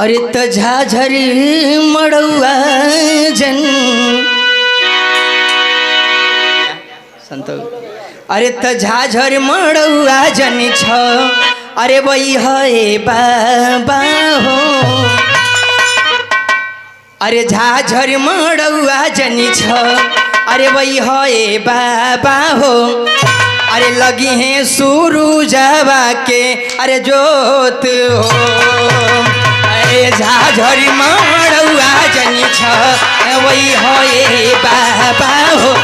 अरे त झाझरी मड़ौआ जन संतो अरे त झाझर मड़ौआ जन छ अरे वही है बाबा हो अरे झाझर मड़ौआ जन छ अरे वही है बाबा हो अरे लगी हैं सूरुजवा के अरे जोत हो अरे झाझर मड़ौआ जन छ वही है बाबा हो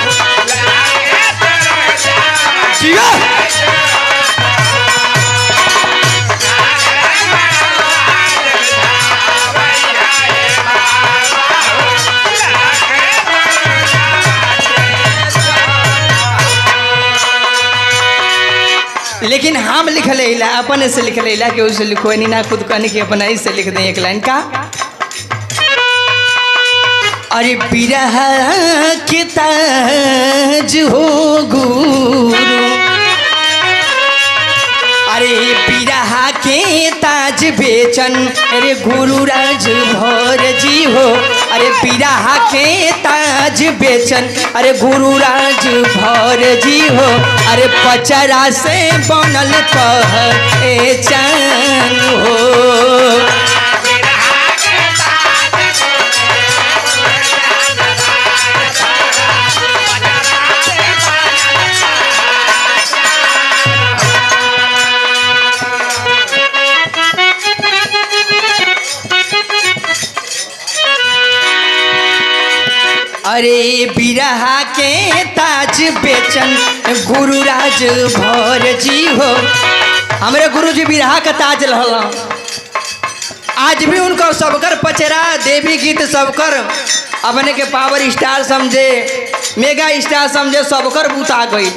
लेकिन हम लिख लेला अपने से लिख लेला कि उसे लिखो नहीं ना खुद कहने की अपना से लिख दें एक लाइन का अरे बिरहा के ताज हो गुरु अरे बिरहा के ताज बेचन अरे गुरु राज भर जी हो अरे बिरहा के ताज बेचन अरे गुरु राज भर जी हो अरे पचरा से बनल कह ए चान हो अरे बिरहा के ताज बेचन गुरु राज भर जी हो हमारे गुरु जी बिरहा का ताज लहला आज भी उनको सबकर पचरा देवी गीत सबकर अपने के पावर स्टार समझे मेगा स्टार समझे सबकर बुता गई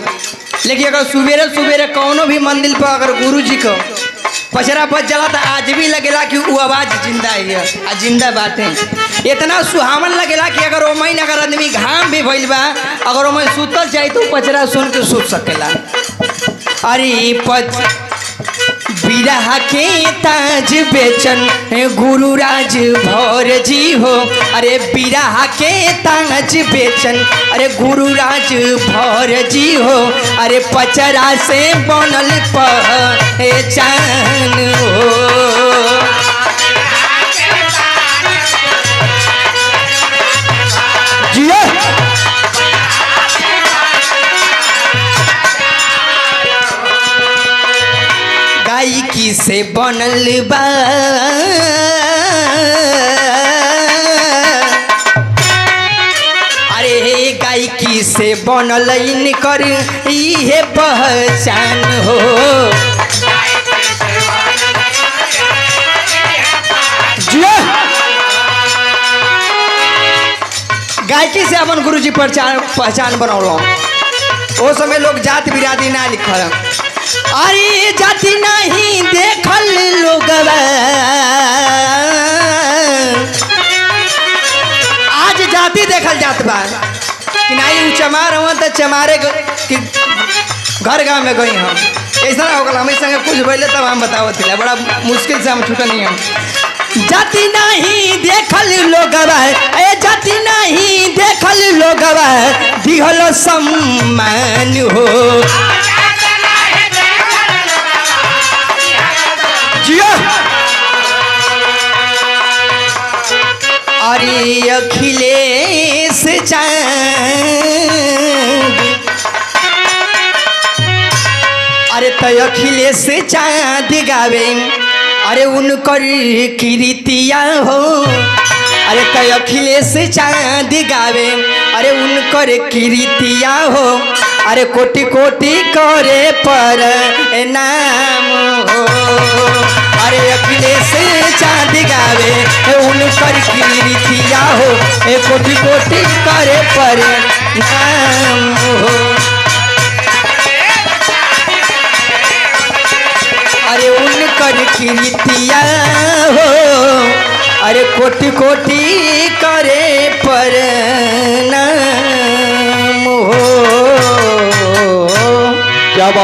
लेकिन अगर सुबेरे सुबेरे कौनो भी मंदिर पर अगर गुरु जी को पचरा बच जला तो आज भी लगेला कि वो आवाज़ जिंदा है आ जिंदा बातें इतना सुहावन लगेला कि अगर वो महीन अगर आदमी घाम भी भइल बा अगर वो मैं सुतल जाए तो पचरा सुन के सुत सकेला अरे बिरहा के ताज बेचन गुरु राज भर जी हो अरे बिरहा के ताज बेचन अरे गुरु राज भर जी हो अरे पचरा से बनल पहचान हो गायकी से बनल बा अरे गायकी से बनल इनकर इहे पहचान हो गायकी से अपन गुरुजी पहचान बनौलो वो समय लोग जात बिरादी ना लिखल अरे जाति नहीं देखल लोग आज जाति देखल जात बा कि नहीं चमार हो तो चमारे घर गाँव में गई हम ऐसा हो गया हमें संगे कुछ बोले तब हम बताओ थिला बड़ा मुश्किल से हम छूटनी हम जाति नहीं देखल लोग जाति नहीं देखल लोग दिहल सम्मान हो अरे अखिलेश चांद अरे तो अखिलेश चांद गावे अरे उनकर कीर्तिया हो अरे तो अखिलेश चांद गावे अरे उनकर कीर्तिया हो अरे कोटि कोटि करे पर नाम हो अरे अखिलेश चांद गावे उनकर कीर्तिया हो कोटि कोटि करे पर नाम हो अरे उनकर कीर्तिया हो अरे कोटि कोटि करे पर नाम